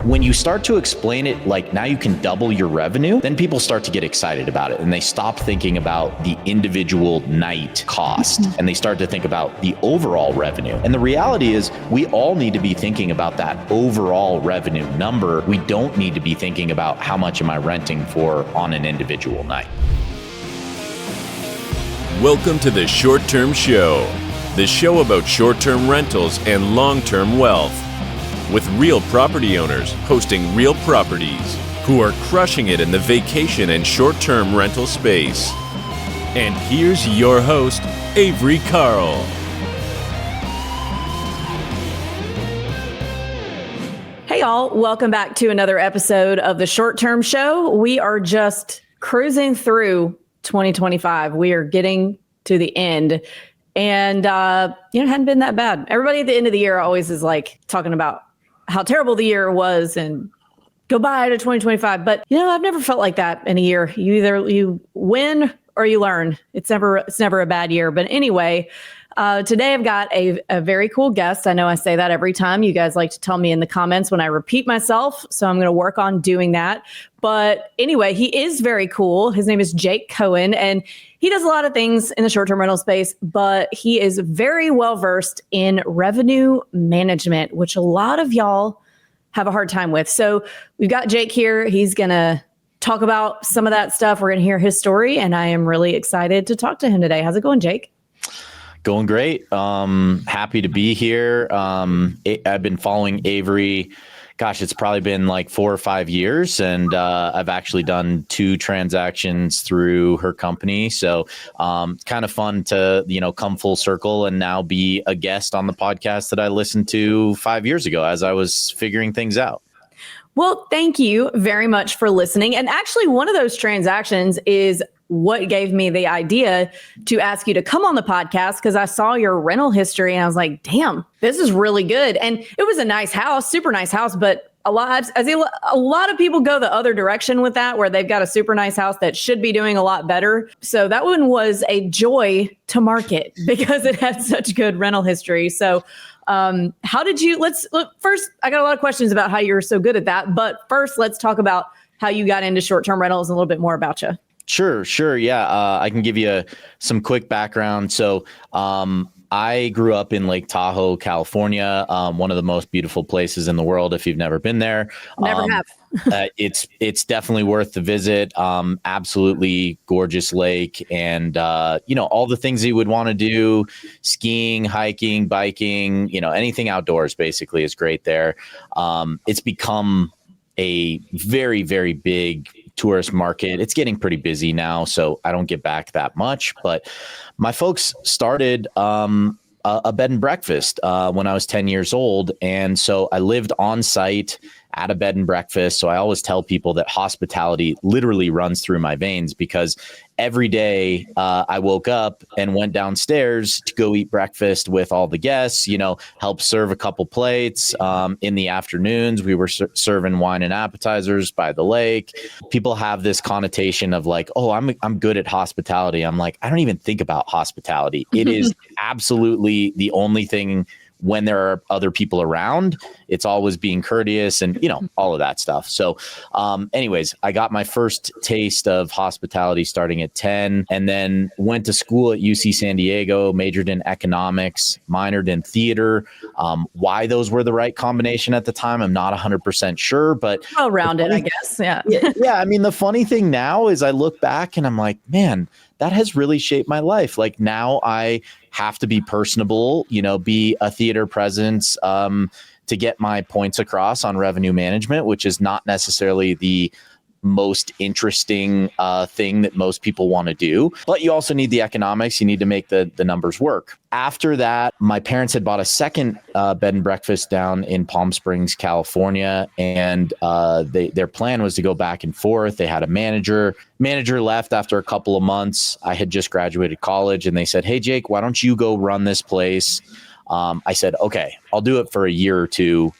When you start to explain it like now you can double your revenue, then people start to get excited about it and they stop thinking about the individual night cost and they start to think about the overall revenue. And the reality is we all need to be thinking about that overall revenue number. We don't need to be thinking about how much am I renting for on an individual night. Welcome to the Short Term Show, the show about short-term rentals and long-term wealth, with real property owners hosting real properties who are crushing it in the vacation and short-term rental space. And here's your host, Avery Carl. Hey y'all, welcome back to another episode of the Short Term Show. We are just cruising through 2025. We are getting to the end. And, it hadn't been that bad. Everybody at the end of the year always is like talking about how terrible the year was and goodbye to 2025. But, I've never felt like that in a year. You win or you learn. It's never a bad year. But anyway, today I've got a very cool guest. I know I say that every time. You guys like to tell me in the comments when I repeat myself. So I'm going to work on doing that. But anyway, he is very cool. His name is Jake Cohen, and he does a lot of things in the short-term rental space, but he is very well-versed in revenue management, which a lot of y'all have a hard time with. So we've got Jake here. He's going to talk about some of that stuff. We're going to hear his story, and I am really excited to talk to him today. How's it going, Jake? Going great. Happy to be here. I've been following Avery. Gosh, it's probably been like 4 or 5 years, and I've actually done 2 transactions through her company. So kind of fun to, come full circle and now be a guest on the podcast that I listened to 5 years ago as I was figuring things out. Well, thank you very much for listening. And actually, one of those transactions is what gave me the idea to ask you to come on the podcast, because I saw your rental history and I was like, damn, this is really good. And it was a nice house, super nice house, but a lot of people go the other direction with that, where they've got a super nice house that should be doing a lot better. So that one was a joy to market because it had such good rental history. So how did you, first, I got a lot of questions about how you're so good at that, but first let's talk about how you got into short-term rentals and a little bit more about you. Sure. Yeah. I can give you some quick background. So, I grew up in Lake Tahoe, California, one of the most beautiful places in the world. If you've never been there, never have. It's definitely worth the visit. Absolutely gorgeous lake, and all the things you would want to do: skiing, hiking, biking. Anything outdoors basically is great there. It's become a very, very big tourist market. It's getting pretty busy now, so I don't get back that much. But my folks started a bed and breakfast when I was 10 years old. And so I lived on site at a bed and breakfast. So I always tell people that hospitality literally runs through my veins, because every day I woke up and went downstairs to go eat breakfast with all the guests, help serve a couple plates. In the afternoons, we were serving wine and appetizers by the lake. People have this connotation of like, oh, I'm good at hospitality. I'm like, I don't even think about hospitality. It is absolutely the only thing. When there are other people around, it's always being courteous and, all of that stuff. So anyways, I got my first taste of hospitality starting at 10, and then went to school at UC San Diego, majored in economics, minored in theater. Why those were the right combination at the time, I'm not 100% sure, but well-rounded, I guess. Yeah. Yeah. I mean, the funny thing now is I look back and I'm like, man, that has really shaped my life. Like now I have to be personable, be a theater presence to get my points across on revenue management, which is not necessarily the most interesting thing that most people want to do. But you also need the economics. You need to make the numbers work. After that, my parents had bought a second bed and breakfast down in Palm Springs, California. And their plan was to go back and forth. They had a manager. Manager left after a couple of months. I had just graduated college, and they said, hey, Jake, why don't you go run this place? I said, okay, I'll do it for a year or two,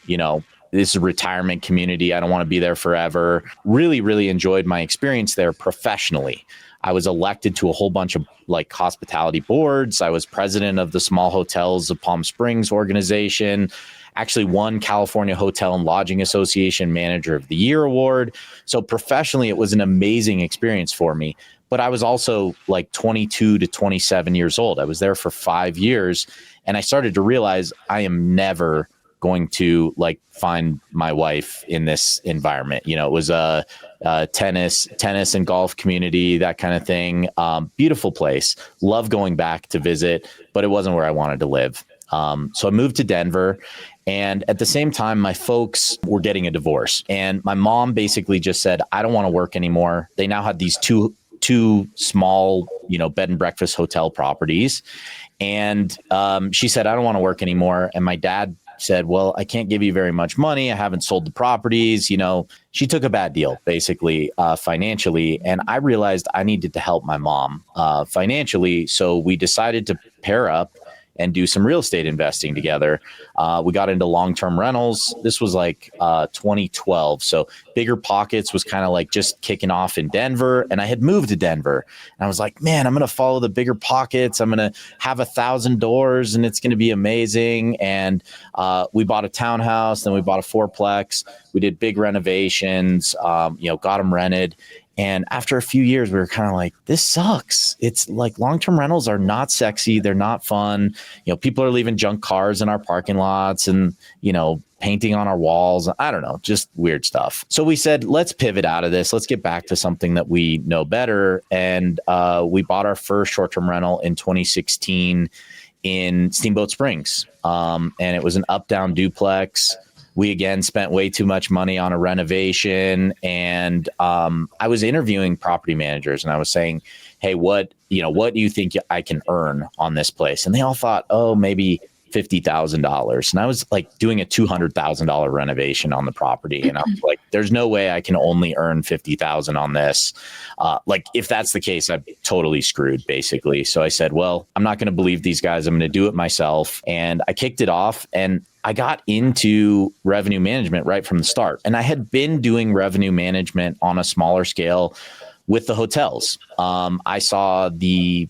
this is a retirement community. I don't want to be there forever. Really, really enjoyed my experience there professionally. I was elected to a whole bunch of hospitality boards. I was president of the Small Hotels of Palm Springs organization. actually won California Hotel and Lodging Association Manager of the Year award. So professionally, it was an amazing experience for me. But I was also like 22 to 27 years old. I was there for 5 years, and I started to realize I am never going to like find my wife in this environment. You know, it was a tennis and golf community, that kind of thing. Beautiful place. Love going back to visit, but it wasn't where I wanted to live. So I moved to Denver, and at the same time, my folks were getting a divorce, and my mom basically just said, I don't want to work anymore. They now had these two small, bed and breakfast hotel properties. And she said, I don't want to work anymore. And my dad said, well, I can't give you very much money. I haven't sold the properties. She took a bad deal, basically, financially. And I realized I needed to help my mom financially. So we decided to pair up and do some real estate investing together. We got into long-term rentals. This was like 2012. So Bigger Pockets was kind of like just kicking off in Denver. And I had moved to Denver. And I was like, man, I'm going to follow the Bigger Pockets. I'm going to have 1,000 doors and it's going to be amazing. And we bought a townhouse, then we bought a fourplex. We did big renovations, got them rented. And after a few years, we were kind of like, this sucks. It's like long-term rentals are not sexy. They're not fun. People are leaving junk cars in our parking lots and, painting on our walls. I don't know, just weird stuff. So we said, let's pivot out of this. Let's get back to something that we know better. And we bought our first short-term rental in 2016 in Steamboat Springs. And it was an up-down duplex. We again spent way too much money on a renovation, and I was interviewing property managers, and I was saying, "Hey, what do you think I can earn on this place?" And they all thought, "Oh, maybe $50,000." And I was like doing a $200,000 renovation on the property, and I was like, "There's no way I can only earn $50,000 on this." Like, if that's the case, I'm totally screwed, basically. So I said, "Well, I'm not going to believe these guys. I'm going to do it myself." And I kicked it off, and I got into revenue management right from the start. And I had been doing revenue management on a smaller scale with the hotels. I saw the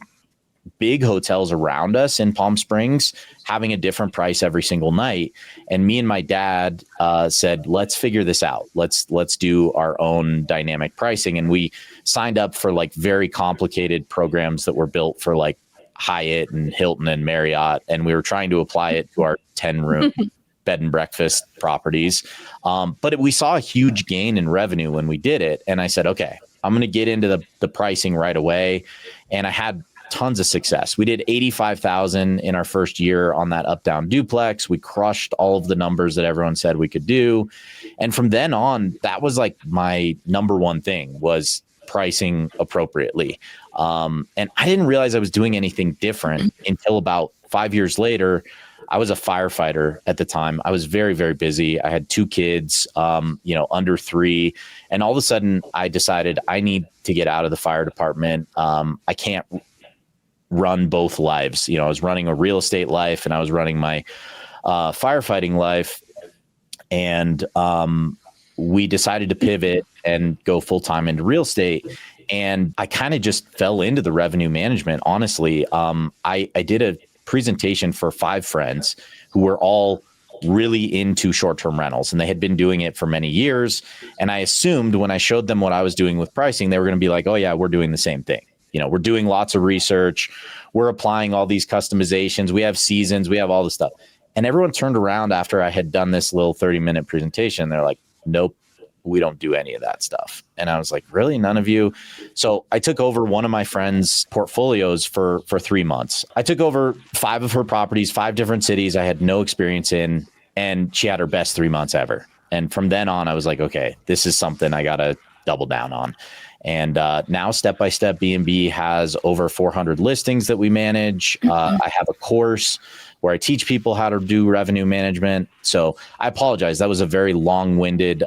big hotels around us in Palm Springs having a different price every single night. And me and my dad said, let's figure this out. Let's do our own dynamic pricing. And we signed up for like very complicated programs that were built for like Hyatt and Hilton and Marriott. And we were trying to apply it to our 10-room bed and breakfast properties. But we saw a huge gain in revenue when we did it. And I said, okay, I'm going to get into the pricing right away. And I had tons of success. We did $85,000 in our first year on that up-down duplex. We crushed all of the numbers that everyone said we could do. And from then on, that was like my number one thing, was pricing appropriately. And I didn't realize I was doing anything different until about 5 years later. I was a firefighter at the time. I was very, very busy. I had 2 kids, under 3. And all of a sudden I decided I need to get out of the fire department. I can't run both lives. I was running a real estate life and I was running my firefighting life. And we decided to pivot and go full-time into real estate. And I kind of just fell into the revenue management. Honestly, I did a presentation for 5 friends who were all really into short-term rentals, and they had been doing it for many years. And I assumed when I showed them what I was doing with pricing, they were going to be like, oh yeah, we're doing the same thing. We're doing lots of research. We're applying all these customizations. We have seasons. We have all this stuff. And everyone turned around after I had done this little 30-minute presentation. They're like, nope, we don't do any of that stuff. And I was like, really? None of you? So I took over one of my friend's portfolios for 3 months. I took over 5 of her properties, 5 different cities I had no experience in, and she had her best 3 months ever. And from then on, I was like, okay, this is something I got to double down on. And now Step BnB has over 400 listings that we manage. I have a course where I teach people how to do revenue management. So I apologize. That was a very long-winded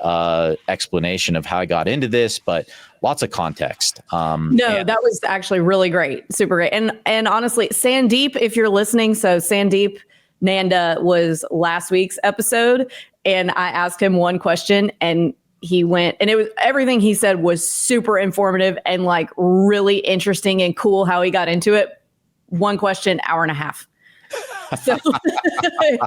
explanation of how I got into this, but lots of context. That was actually really great. Super great. And honestly, Sandeep, if you're listening, so Sandeep Nanda was last week's episode, and I asked him one question, and he went, and it was, everything he said was super informative and like really interesting and cool how he got into it. One question, hour and a half. So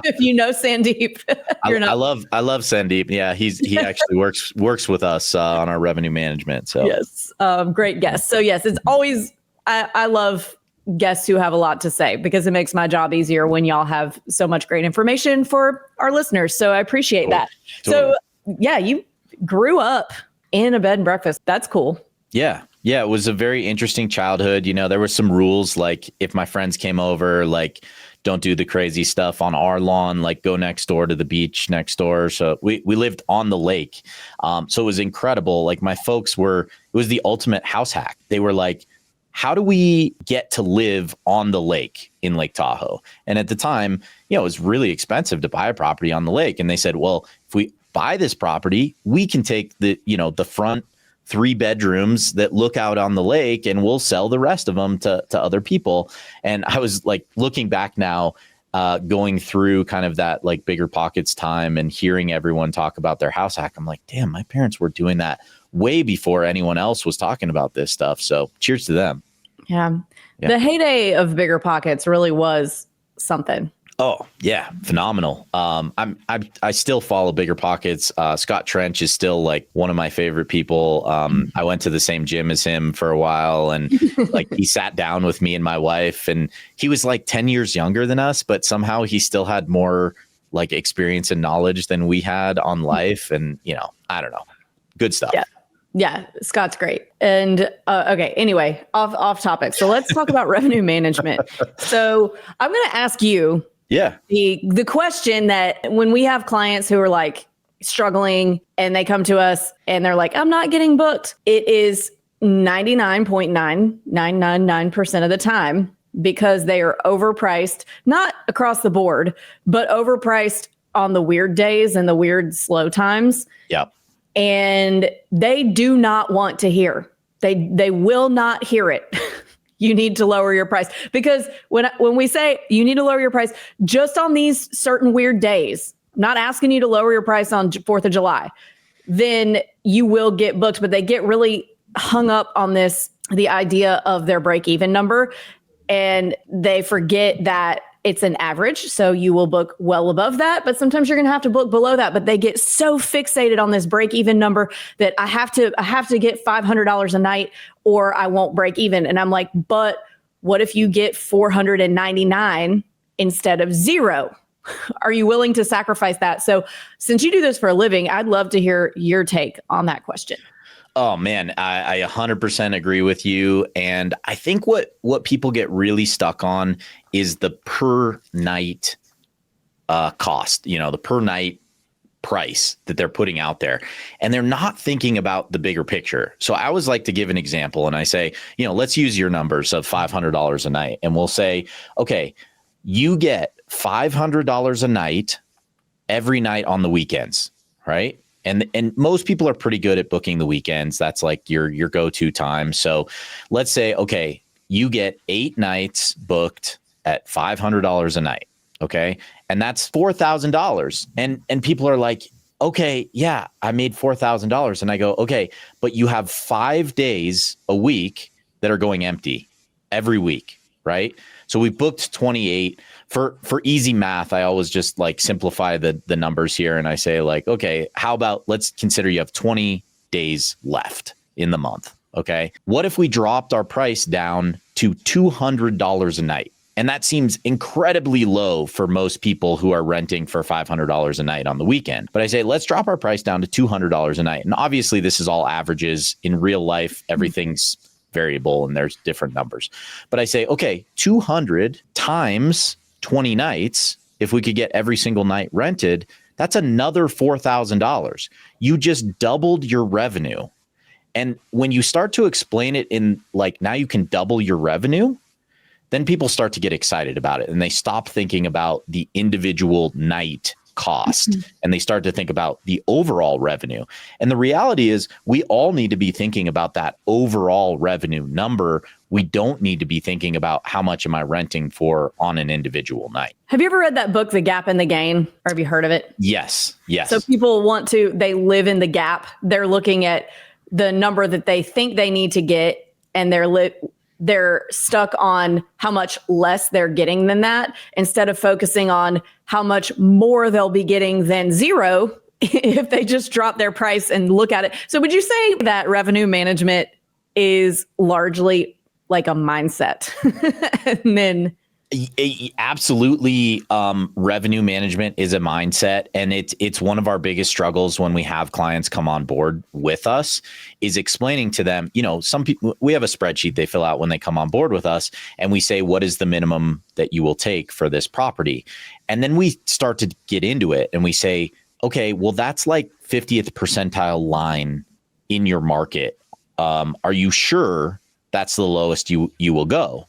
if you know Sandeep, you're not. I love Sandeep. Yeah, he actually works with us on our revenue management. So yes, great guest. So yes, it's always I love guests who have a lot to say because it makes my job easier when y'all have so much great information for our listeners. So I appreciate that. Totally. So yeah, you grew up in a bed and breakfast. That's cool. Yeah. Yeah, it was a very interesting childhood. You know, there were some rules, like if my friends came over, like don't do the crazy stuff on our lawn, like go next door to the beach next door. So we lived on the lake. So it was incredible. Like my folks it was the ultimate house hack. They were like, how do we get to live on the lake in Lake Tahoe? And at the time, it was really expensive to buy a property on the lake. And they said, well, if we buy this property, we can take the front 3 bedrooms that look out on the lake and we'll sell the rest of them to other people. And I was like looking back now, going through kind of that like Bigger Pockets time and hearing everyone talk about their house hack. I'm like, damn, my parents were doing that way before anyone else was talking about this stuff. So cheers to them. Yeah. The heyday of Bigger Pockets really was something. Oh yeah, phenomenal. I still follow Bigger Pockets. Scott Trench is still like one of my favorite people. I went to the same gym as him for a while, and like he sat down with me and my wife, and he was like 10 years younger than us, but somehow he still had more like experience and knowledge than we had on life. And I don't know, good stuff. Yeah, Scott's great. And okay, anyway, off topic. So let's talk about revenue management. So I'm going to ask you. Yeah. The question that when we have clients who are like struggling and they come to us and they're like, I'm not getting booked. It is 99.9999% of the time because they are overpriced, not across the board, but overpriced on the weird days and the weird slow times. Yep. And they do not want to hear. They will not hear it. You need to lower your price, because when we say you need to lower your price just on these certain weird days, not asking you to lower your price on 4th of July, then you will get booked. But they get really hung up on the idea of their break-even number, and they forget that it's an average. So you will book well above that, but sometimes you're going to have to book below that. But they get so fixated on this break-even number that I have to get $500 a night or I won't break even. And I'm like, but what if you get 499 instead of 0? Are you willing to sacrifice that? So since you do this for a living, I'd love to hear your take on that question. Oh man, I 100% agree with you. And I think what people get really stuck on is the per night cost, the per night price that they're putting out there. And they're not thinking about the bigger picture. So I always like to give an example, and I say, let's use your numbers of $500 a night. And we'll say, okay, you get $500 a night every night on the weekends, right? And most people are pretty good at booking the weekends. That's like your go-to time. So let's say, okay, you get 8 nights booked at $500 a night. Okay. And that's $4,000. And people are like, okay, yeah, I made $4,000. And I go, okay, but you have 5 days a week that are going empty every week, right? So we booked 28. For easy math, I always just like simplify the numbers here. And I say like, okay, how about let's consider you have 20 days left in the month. Okay. What if we dropped our price down to $200 a night? And that seems incredibly low for most people who are renting for $500 a night on the weekend. But I say, let's drop our price down to $200 a night. And obviously this is all averages. In real life, everything's variable and there's different numbers. But I say, okay, 200 times 20 nights, if we could get every single night rented, that's another $4,000. You just doubled your revenue. And when you start to explain it in like, now you can double your revenue, then people start to get excited about it and they stop thinking about the individual night cost and they start to think about the overall revenue. And the reality is we all need to be thinking about that overall revenue number. We don't need to be thinking about how much am I renting for on an individual night. Have you ever read that book, The Gap and the Gain? Or have you heard of it? Yes. So people they live in the gap. They're looking at the number that they think they need to get and they're they're stuck on how much less they're getting than that, instead of focusing on how much more they'll be getting than zero if they just drop their price and look at it. So would you say that revenue management is largely like a mindset? And then absolutely, revenue management is a mindset, and it's one of our biggest struggles when we have clients come on board with us, is explaining to them, some people, we have a spreadsheet they fill out when they come on board with us, and we say, what is the minimum that you will take for this property? And then we start to get into it and we say, okay, well, that's like 50th percentile line in your market. Are you sure that's the lowest you will go?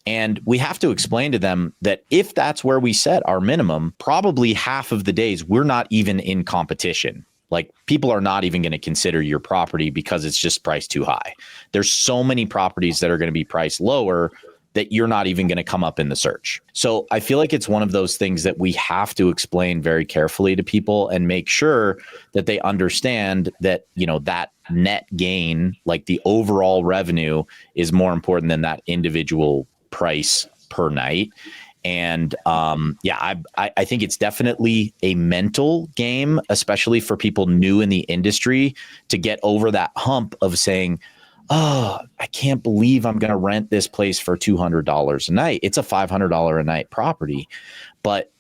And we have to explain to them that if that's where we set our minimum, probably half of the days we're not even in competition. Like, people are not even going to consider your property because it's just priced too high. There's so many properties that are going to be priced lower that you're not even going to come up in the search. So I feel like it's one of those things that we have to explain very carefully to people and make sure that they understand that, that net gain, like the overall revenue, is more important than that individual price per night. And I think it's definitely a mental game, especially for people new in the industry, to get over that hump of saying, oh, I can't believe I'm going to rent this place for $200 a night. It's a $500 a night property. But,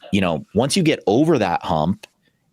once you get over that hump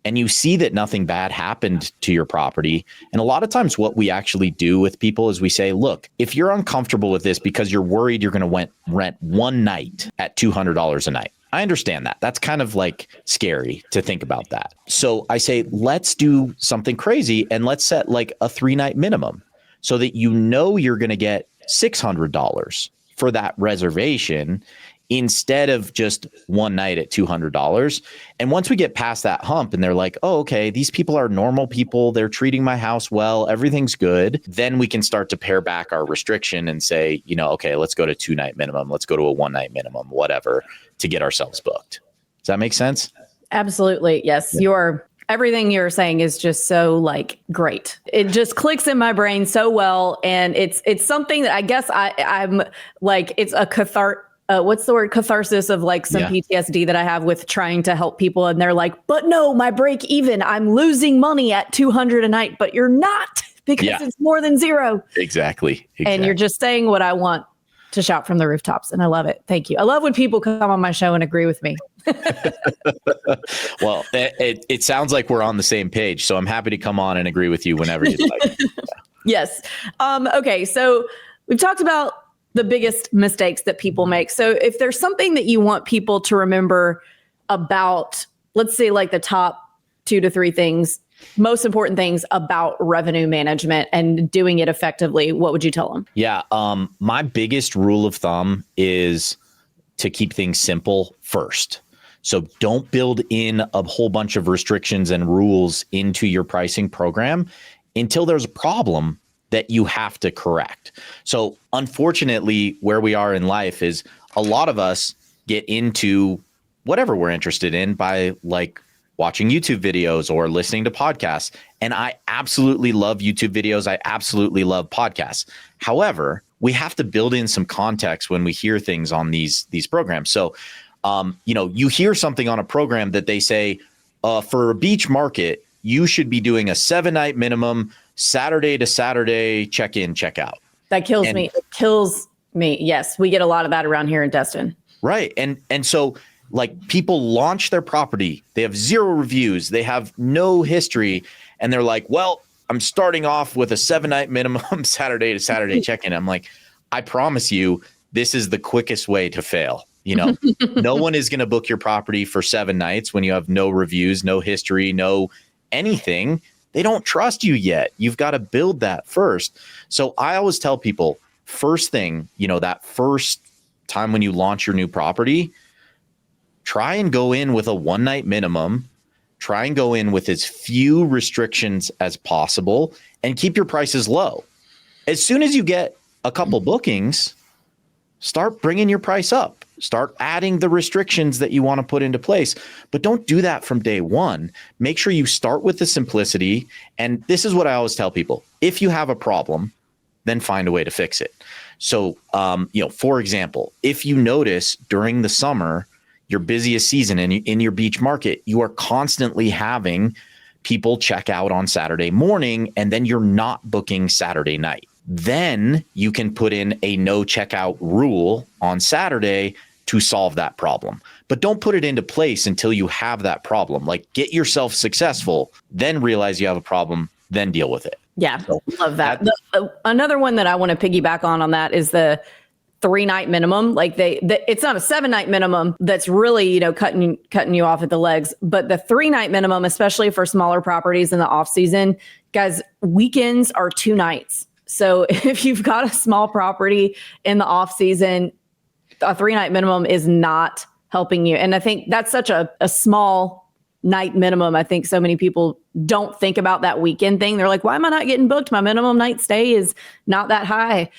and you see that nothing bad happened to your property, and a lot of times what we actually do with people is we say, look, if you're uncomfortable with this because you're worried you're going to rent one night at $200 a night, I understand that. That's kind of like scary to think about that. So I say, let's do something crazy and let's set like a 3-night minimum, so that you're going to get $600 for that reservation instead of just one night at $200. And once we get past that hump and they're like, oh, okay, these people are normal people, they're treating my house well, everything's good, then we can start to pare back our restriction and say, okay, let's go to 2-night minimum, let's go to a 1-night minimum, whatever, to get ourselves booked. Does that make sense? Absolutely. Yes. Yeah. Everything you're saying is just so great. It just clicks in my brain so well. And it's something that I guess I'm like, it's a catharsis of some PTSD that I have with trying to help people. And they're like, but no, my break even, I'm losing money at $200 a night, but you're not, because it's more than zero. Exactly. And you're just saying what I want to shout from the rooftops. And I love it. Thank you. I love when people come on my show and agree with me. Well, it sounds like we're on the same page, so I'm happy to come on and agree with you whenever you'd like. Yes. Okay. So we've talked about the biggest mistakes that people make. So if there's something that you want people to remember about, let's say the top 2 to 3 things, most important things about revenue management and doing it effectively, what would you tell them? Yeah. My biggest rule of thumb is to keep things simple first. So don't build in a whole bunch of restrictions and rules into your pricing program until there's a problem that you have to correct. So unfortunately, where we are in life is a lot of us get into whatever we're interested in by watching YouTube videos or listening to podcasts. And I absolutely love YouTube videos. I absolutely love podcasts. However, we have to build in some context when we hear things on these programs. So, you hear something on a program that they say, for a beach market, you should be doing a 7-night minimum, Saturday to Saturday, check in, check out. That kills me. It kills me. Yes. We get a lot of that around here in Destin. Right. And so people launch their property, they have 0 reviews, they have no history. And they're like, well, I'm starting off with a 7-night minimum, Saturday to Saturday check-in. I'm like, I promise you, this is the quickest way to fail. No one is going to book your property for 7 nights when you have no reviews, no history, no anything. They don't trust you yet. You've got to build that first. So I always tell people, first thing, that first time when you launch your new property, try and go in with a 1-night minimum. Try and go in with as few restrictions as possible and keep your prices low. As soon as you get a couple bookings, start bringing your price up. Start adding the restrictions that you want to put into place. But don't do that from day one. Make sure you start with the simplicity. And this is what I always tell people. If you have a problem, then find a way to fix it. So, for example, if you notice during the summer, your busiest season in your beach market, you are constantly having people check out on Saturday morning, and then you're not booking Saturday night. Then you can put in a no checkout rule on Saturday to solve that problem. But don't put it into place until you have that problem. Like, get yourself successful, then realize you have a problem, then deal with it. Yeah, love that. Another one that I want to piggyback on that is the 3-night minimum. Like it's not a 7-night minimum that's really, cutting you off at the legs, but the 3-night minimum, especially for smaller properties in the off season, guys, weekends are 2 nights. So if you've got a small property in the off season, a 3-night minimum is not helping you. And I think that's such a small night minimum. I think so many people don't think about that weekend thing. They're like, why am I not getting booked? My minimum night stay is not that high.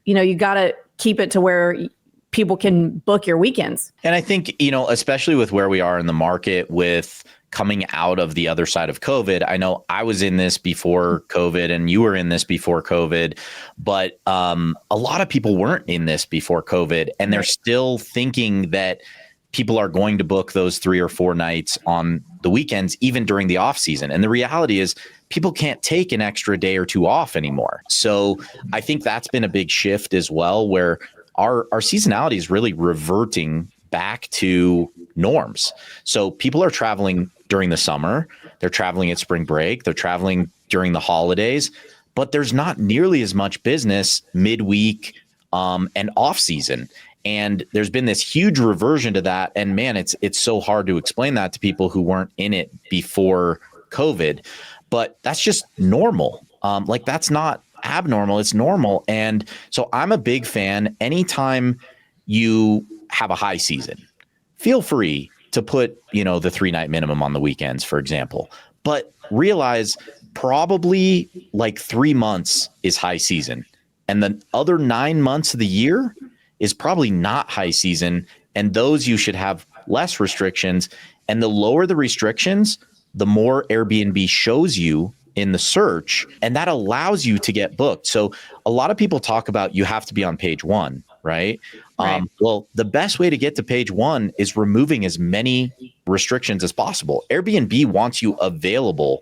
You got to keep it to where people can book your weekends. And I think, especially with where we are in the market with coming out of the other side of COVID, I know I was in this before COVID and you were in this before COVID, but a lot of people weren't in this before COVID, and they're still thinking that people are going to book those 3 or 4 nights on the weekends, even during the off season. And the reality is people can't take an extra day or 2 off anymore. So I think that's been a big shift as well, where our seasonality is really reverting back to norms. So people are traveling during the summer, they're traveling at spring break, they're traveling during the holidays, but there's not nearly as much business midweek and off season. And there's been this huge reversion to that. And man, it's so hard to explain that to people who weren't in it before COVID, but that's just normal. Like, that's not abnormal, it's normal. And so I'm a big fan. Anytime you have a high season, feel free to put, the 3-night minimum on the weekends, for example, but realize probably like 3 months is high season. And the other 9 months of the year is probably not high season, and those you should have less restrictions. And the lower the restrictions, the more Airbnb shows you in the search, and that allows you to get booked. So a lot of people talk about you have to be on page 1, right? Well, the best way to get to page 1 is removing as many restrictions as possible. Airbnb wants you available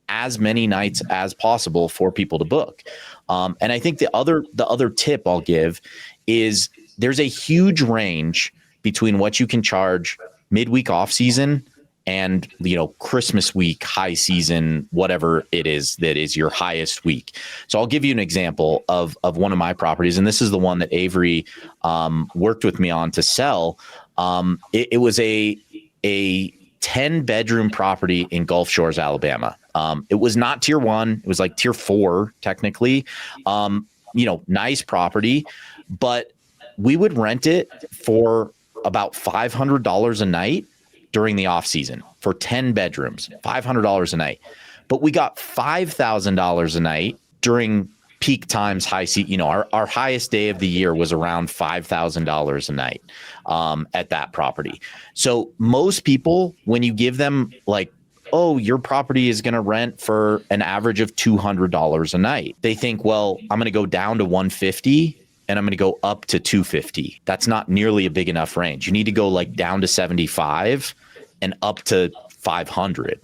as many nights as possible for people to book. And I think the other tip I'll give is there's a huge range between what you can charge midweek off season and, Christmas week, high season, whatever it is that is your highest week. So I'll give you an example of one of my properties. And this is the one that Avery worked with me on to sell. It was a 10-bedroom property in Gulf Shores, Alabama. It was not tier 1. It was like tier 4, technically. Nice property, but we would rent it for about $500 a night during the off season for 10 bedrooms, $500 a night. But we got $5,000 a night during peak times, high season. Our highest day of the year was around $5,000 a night at that property. So most people, when you give them like, oh, your property is going to rent for an average of $200 a night, they think, well, I'm going to go down to $150 and I'm going to go up to $250. That's not nearly a big enough range. You need to go like down to $75 and up to $500.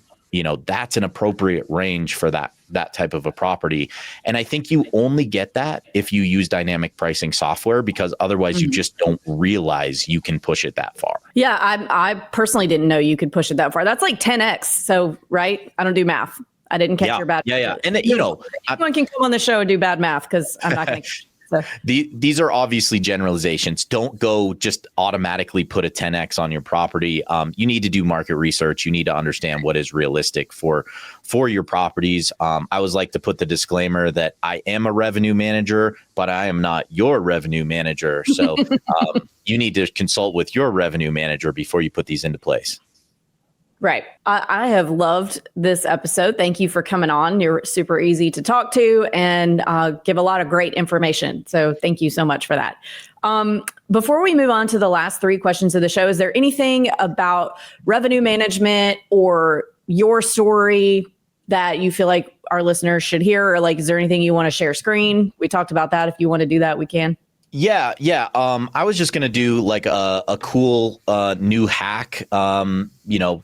That's an appropriate range for that type of a property. And I think you only get that if you use dynamic pricing software, because otherwise you just don't realize you can push it that far. Yeah, I personally didn't know you could push it that far. That's like 10x. So, right? I don't do math. I didn't catch your bad. Yeah. And anyone can come on the show and do bad math, because I'm not going to. So. These are obviously generalizations. Don't go just automatically put a 10x on your property. You need to do market research. You need to understand what is realistic for your properties. I always like to put the disclaimer that I am a revenue manager, but I am not your revenue manager. So you need to consult with your revenue manager before you put these into place. Right. I have loved this episode. Thank you for coming on. You're super easy to talk to and give a lot of great information. So thank you so much for that. Before we move on to the last 3 questions of the show, is there anything about revenue management or your story that you feel like our listeners should hear? Or like, is there anything you want to share screen? We talked about that. If you want to do that, we can. Yeah. I was just gonna do like a cool new hack.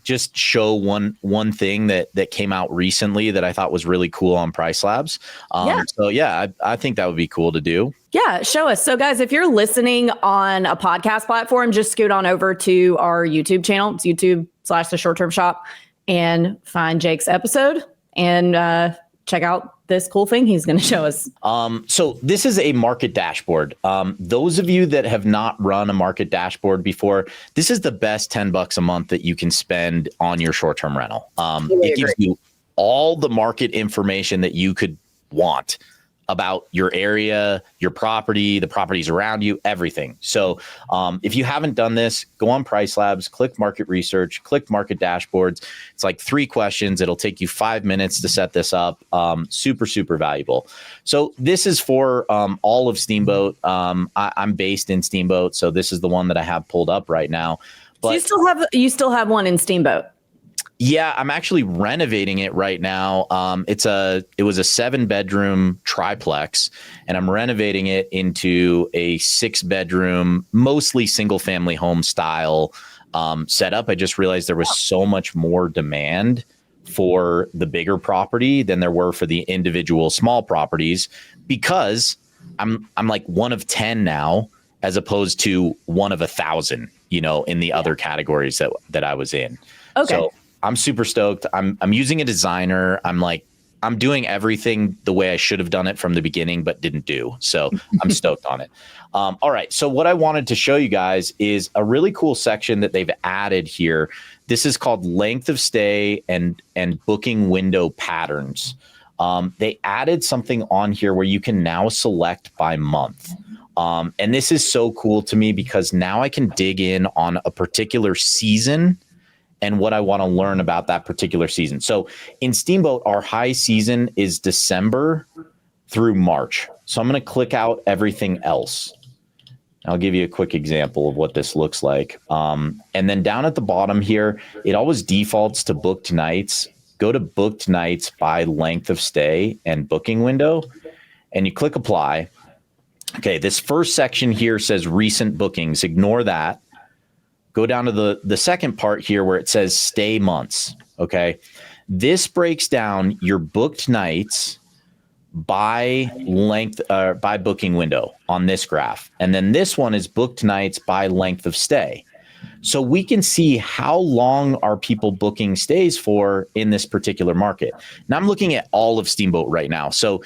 Just show one thing that came out recently that I thought was really cool on PriceLabs. I think that would be cool to do. Yeah, show us. So guys, if you're listening on a podcast platform, just scoot on over to our YouTube channel. It's YouTube/The Short Term Shop, and find Jake's episode and check out this cool thing he's going to show us. So this is a market dashboard. Those of you that have not run a market dashboard before, this is the best $10 a month that you can spend on your short-term rental. It gives you all the market information that you could want about your area, your property, the properties around you, everything. So if you haven't done this, go on PriceLabs, click market research, click market dashboards. It's like 3 questions. It'll take you 5 minutes to set this up. Super, super valuable. So this is for all of Steamboat. I'm based in Steamboat, so this is the one that I have pulled up right now. But so you still have one in Steamboat. Yeah, I'm actually renovating it right now. It was a 7-bedroom triplex, and I'm renovating it into a 6-bedroom, mostly single family home style setup. I just realized there was so much more demand for the bigger property than there were for the individual small properties, because I'm like one of 10 now, as opposed to one of 1,000, in the other categories that I was in. Okay. So I'm super stoked. I'm using a designer. I'm doing everything the way I should have done it from the beginning, but didn't do. So I'm stoked on it. All right. So what I wanted to show you guys is a really cool section that they've added here. This is called length of stay and booking window patterns. They added something on here where you can now select by month. And this is so cool to me because now I can dig in on a particular season and what I want to learn about that particular season. So in Steamboat, our high season is December through March. So I'm going to click out everything else. I'll give you a quick example of what this looks like. And then down at the bottom here, it always defaults to booked nights. Go to booked nights by length of stay and booking window, and you click apply. Okay, this first section here says recent bookings. Ignore that. Go down to the second part here where it says stay months. Okay. This breaks down your booked nights by length, by booking window on this graph. And then this one is booked nights by length of stay. So we can see how long are people booking stays for in this particular market. Now I'm looking at all of Steamboat right now. So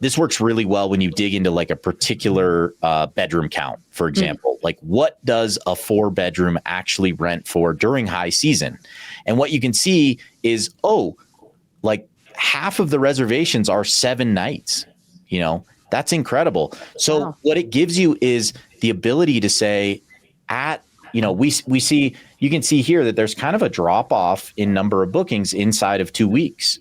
this works really well when you dig into like a particular bedroom count, for example. Like what does a 4-bedroom actually rent for during high season? And what you can see is, like half of the reservations are 7 nights. That's incredible. So what it gives you is the ability to say we see, you can see here that there's kind of a drop off in number of bookings inside of 2 weeks.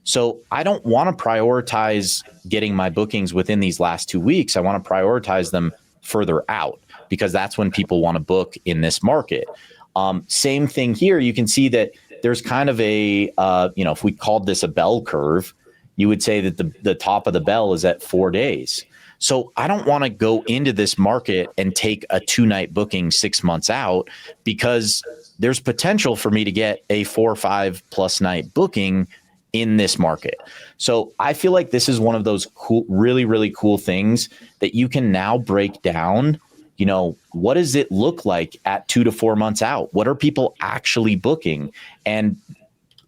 So I don't want to prioritize getting my bookings within these last 2 weeks. I want to prioritize them further out because that's when people want to book in this market. Same thing here. You can see that there's kind of a, if we called this a bell curve, you would say that the top of the bell is at 4 days. So I don't want to go into this market and take a 2-night booking 6 months out because there's potential for me to get a 4 or 5+ night booking in this market. So I feel like this is one of those cool, really, really cool things that you can now break down. What does it look like at 2 to 4 months out? What are people actually booking? And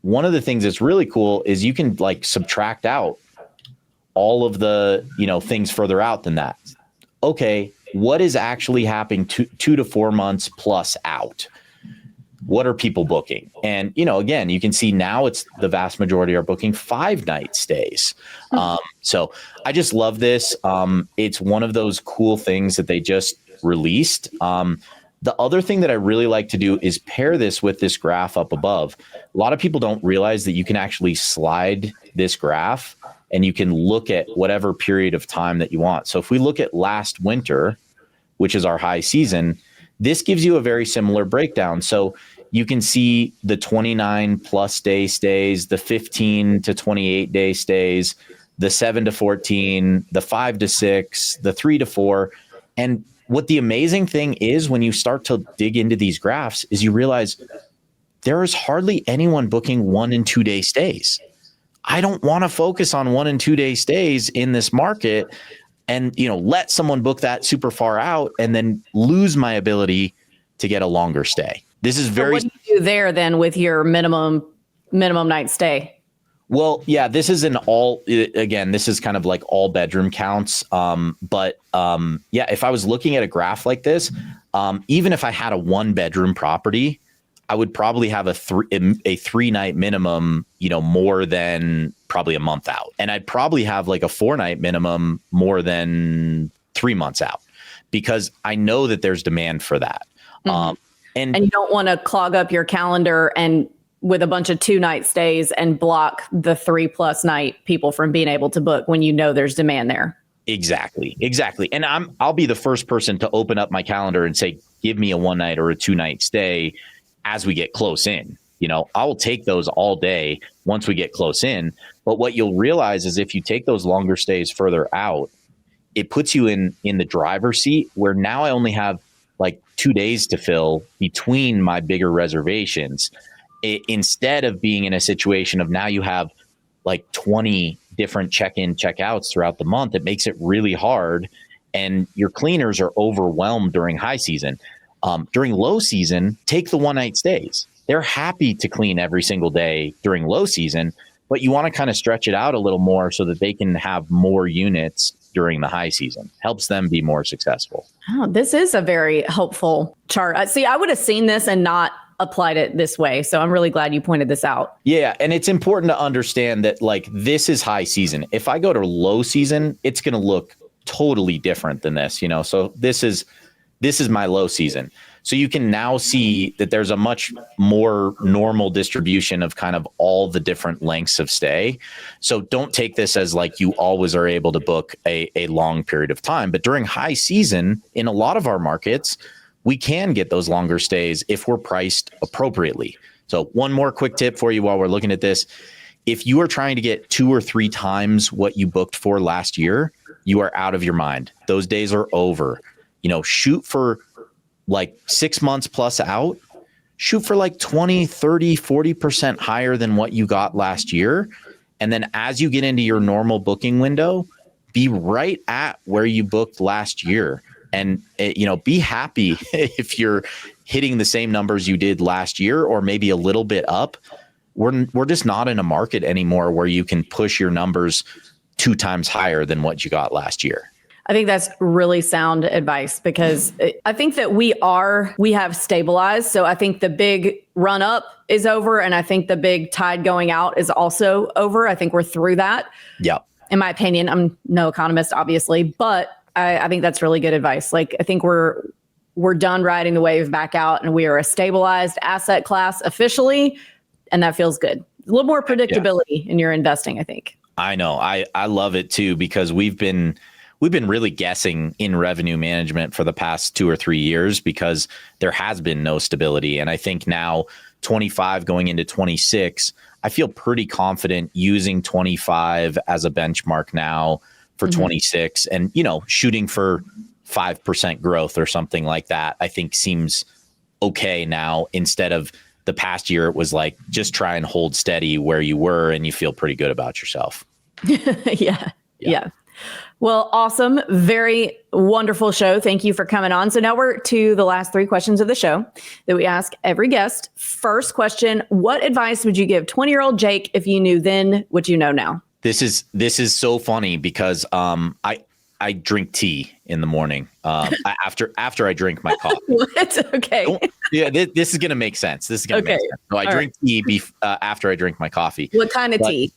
one of the things that's really cool is you can like subtract out all of the, things further out than that. Okay, what is actually happening 2 to 4 months plus out? What are people booking? And, again, you can see now it's the vast majority are booking 5-night stays. So I just love this. It's one of those cool things that they just released. The other thing that I really like to do is pair this with this graph up above. A lot of people don't realize that you can actually slide this graph and you can look at whatever period of time that you want. So if we look at last winter, which is our high season, this gives you a very similar breakdown. So you can see the 29 plus day stays, the 15 to 28 day stays, the 7 to 14, the 5 to 6, the 3 to 4. And what the amazing thing is when you start to dig into these graphs is you realize there is hardly anyone booking 1 and 2 day stays. I don't want to focus on 1 and 2 day stays in this market and, let someone book that super far out and then lose my ability to get a longer stay. This is very. So what do you do there then with your minimum night stay? Well, yeah, this is this is kind of like all bedroom counts. But if I was looking at a graph like this, even if I had a 1 bedroom property, I would probably have a 3 night minimum, more than probably a month out. And I'd probably have like a 4 night minimum more than 3 months out, because I know that there's demand for that. Mm-hmm. And you don't want to clog up your calendar and with a bunch of 2 night stays and block the 3+ night people from being able to book when there's demand there. Exactly. And I'll be the first person to open up my calendar and say, give me a 1 night or a 2 night stay as we get close in. I will take those all day once we get close in. But what you'll realize is if you take those longer stays further out, it puts you in the driver's seat, where now I only have like 2 days to fill between my bigger reservations, instead of being in a situation of now you have like 20 different check-in, check-outs throughout the month. It makes it really hard, and your cleaners are overwhelmed during high season. During low season, take the 1 night stays. They're happy to clean every single day during low season, but you want to kind of stretch it out a little more so that they can have more units during the high season. Helps them be more successful. Oh, this is a very helpful chart. See, I would have seen this and not applied it this way. So I'm really glad you pointed this out. Yeah. And it's important to understand that this is high season. If I go to low season, it's going to look totally different than this, So this is my low season. So you can now see that there's a much more normal distribution of kind of all the different lengths of stay. So don't take this as like you always are able to book a long period of time. But during high season, in a lot of our markets, we can get those longer stays if we're priced appropriately. So one more quick tip for you while we're looking at this. If you are trying to get 2 or 3 times what you booked for last year, you are out of your mind. Those days are over. Shoot for like 6 months plus out, shoot for like 20, 30, 40% higher than what you got last year. And then as you get into your normal booking window, be right at where you booked last year. And, be happy if you're hitting the same numbers you did last year, or maybe a little bit up. We're just not in a market anymore where you can push your numbers 2 times higher than what you got last year. I think that's really sound advice, because I think that we have stabilized. So I think the big run up is over. And I think the big tide going out is also over. I think we're through that. Yeah. In my opinion, I'm no economist, obviously, but I think that's really good advice. Like, I think we're done riding the wave back out, and we are a stabilized asset class officially. And that feels good. A little more predictability in your investing, I think. I know. I love it too, because we've been really guessing in revenue management for the past 2 or 3 years because there has been no stability. And I think now 25 going into 26, I feel pretty confident using 25 as a benchmark now for 26, and, shooting for 5% growth or something like that, I think seems okay now, instead of the past year. It was like, just try and hold steady where you were and you feel pretty good about yourself. Yeah. Well, awesome. Very wonderful show. Thank you for coming on. So now we're to the last 3 questions of the show that we ask every guest. First question, what advice would you give 20-year-old Jake if you knew then what you know now? This is so funny because I drink tea in the morning after I drink my coffee. What? Okay. This is going to make sense. This is going to make sense. So I drink tea after I drink my coffee. What kind of tea?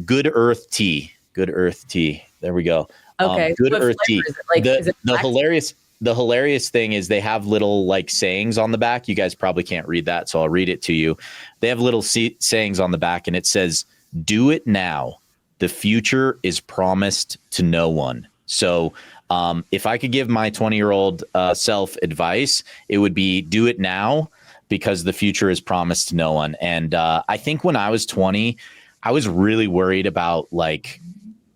Good Earth tea. Good Earth tea. There we go. Okay. Good Earth tea. Is it the hilarious thing is they have little like sayings on the back. You guys probably can't read that, so I'll read it to you. They have little sayings on the back, and it says, "Do it now. The future is promised to no one." So if I could give my 20-year-old self advice, it would be do it now, because the future is promised to no one. And I think when I was 20, I was really worried about like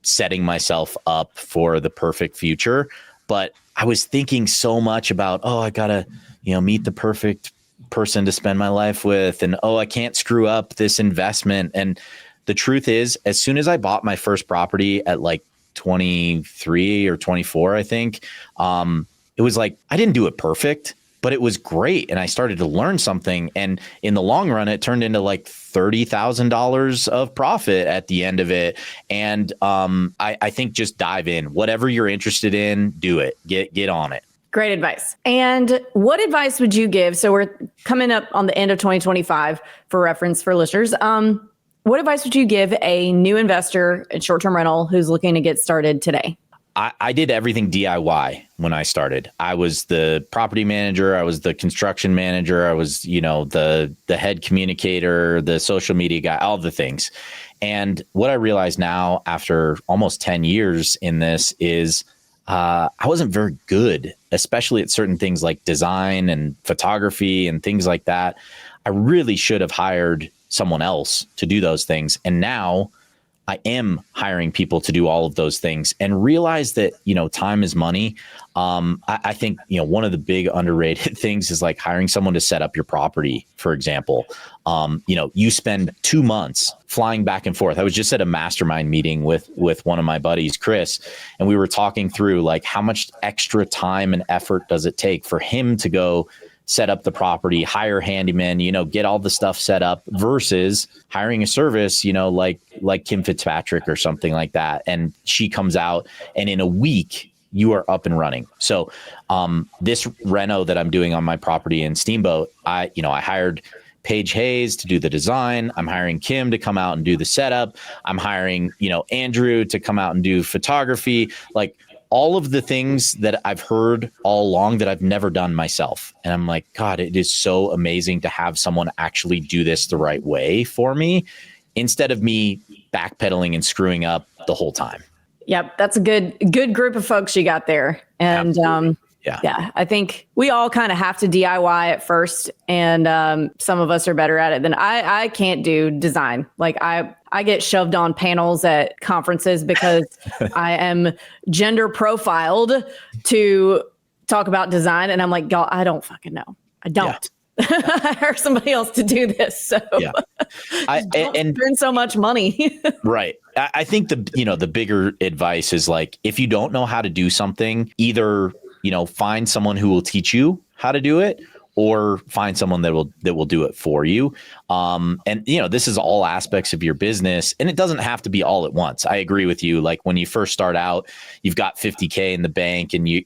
setting myself up for the perfect future. But I was thinking so much about, oh, I gotta, meet the perfect person to spend my life with. And, oh, I can't screw up this investment. And the truth is, as soon as I bought my first property at like 23 or 24, I think, it was like, I didn't do it perfect, but it was great. And I started to learn something. And in the long run, it turned into like $30,000 of profit at the end of it. And I think just dive in. Whatever you're interested in, do it. Get on it. Great advice. And what advice would you give? So we're coming up on the end of 2025 for reference for listeners. What advice would you give a new investor in short-term rental who's looking to get started today? I did everything DIY when I started. I was the property manager. I was the construction manager. I was, the head communicator, the social media guy, all the things. And what I realize now after almost 10 years in this is I wasn't very good, especially at certain things like design and photography and things like that. I really should have hired someone else to do those things. And now I am hiring people to do all of those things and realize that, time is money. I think, one of the big underrated things is like hiring someone to set up your property, for example. You spend 2 months flying back and forth. I was just at a mastermind meeting with one of my buddies, Chris, and we were talking through like how much extra time and effort does it take for him to go set up the property, hire handyman, get all the stuff set up versus hiring a service, like Kim Fitzpatrick or something like that. And she comes out and in a week you are up and running. So this reno that I'm doing on my property in Steamboat, I hired Paige Hayes to do the design. I'm hiring Kim to come out and do the setup. I'm hiring, Andrew to come out and do photography. Like, all of the things that I've heard all along that I've never done myself. And I'm like, God, it is so amazing to have someone actually do this the right way for me instead of me backpedaling and screwing up the whole time. Yep. That's a good group of folks you got there. And yeah, I think we all kind of have to DIY at first. And some of us are better at it than I can't do design. Like I get shoved on panels at conferences because I am gender profiled to talk about design. And I'm like, God, I don't fucking know. I don't. Yeah. I hired somebody else to do this. So yeah. and spend so much money. Right. I think the bigger advice is like, if you don't know how to do something, either, find someone who will teach you how to do it, or find someone that will do it for you. And this is all aspects of your business, and it doesn't have to be all at once. I agree with you. Like when you first start out, you've got $50K in the bank, and you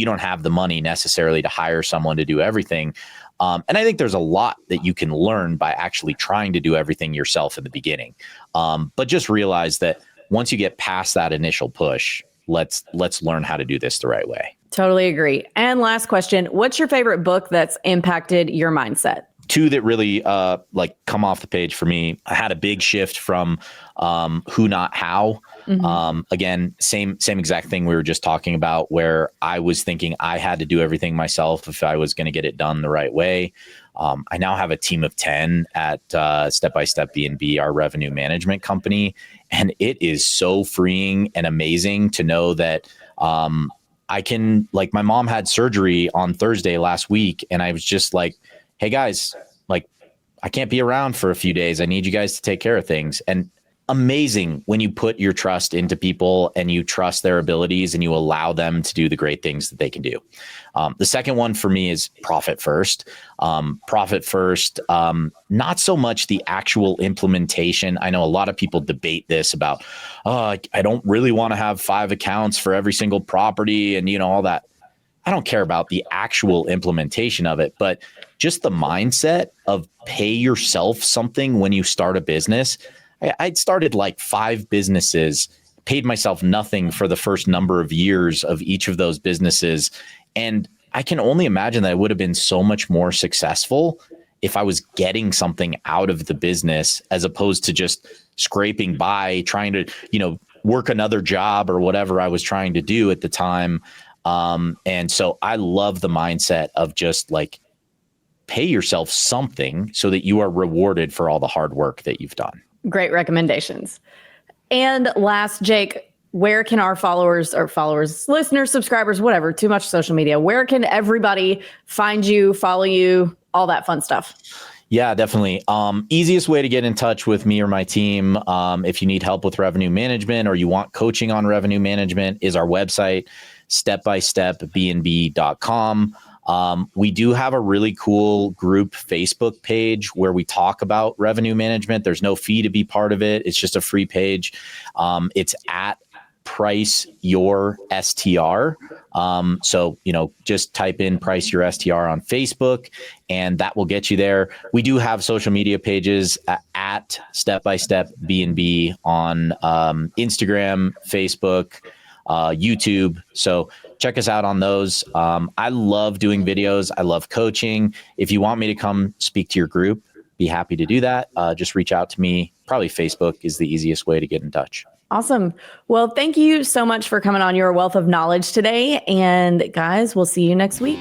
don't have the money necessarily to hire someone to do everything. And I think there's a lot that you can learn by actually trying to do everything yourself in the beginning. But just realize that once you get past that initial push, let's learn how to do this the right way. Totally agree. And last question, what's your favorite book that's impacted your mindset? Two that really come off the page for me. I had a big shift from who, not how. Mm-hmm. Again, same exact thing we were just talking about, where I was thinking I had to do everything myself if I was going to get it done the right way. I now have a team of 10 at Step BnB, our revenue management company. And it is so freeing and amazing to know that I can, like, my mom had surgery on Thursday last week, and I was just like, hey guys, like, I can't be around for a few days. I need you guys to take care of things. And amazing when you put your trust into people and you trust their abilities and you allow them to do the great things that they can do. The second one for me is profit first. Profit first, not so much the actual implementation. I know a lot of people debate this about, I don't really want to have 5 accounts for every single property and, all that. I don't care about the actual implementation of it, but just the mindset of pay yourself something when you start a business. I'd started like 5 businesses, paid myself nothing for the first number of years of each of those businesses. And I can only imagine that I would have been so much more successful if I was getting something out of the business as opposed to just scraping by, trying to, work another job or whatever I was trying to do at the time. And so I love the mindset of just like pay yourself something so that you are rewarded for all the hard work that you've done. Great recommendations. And last, Jake, where can our followers, listeners, subscribers, whatever, too much social media, where can everybody find you, follow you, all that fun stuff? Yeah, definitely. Easiest way to get in touch with me or my team, if you need help with revenue management or you want coaching on revenue management, is our website, stepbnb.com. We do have a really cool group Facebook page where we talk about revenue management. There's no fee to be part of it. It's just a free page. It's at Price Your STR. So, just type in Price Your STR on Facebook and that will get you there. We do have social media pages at Step BnB on Instagram, Facebook, YouTube. So check us out on those. I love doing videos. I love coaching. If you want me to come speak to your group, be happy to do that. Just reach out to me. Probably Facebook is the easiest way to get in touch. Awesome. Well, thank you so much for coming on your wealth of knowledge today. And guys, we'll see you next week.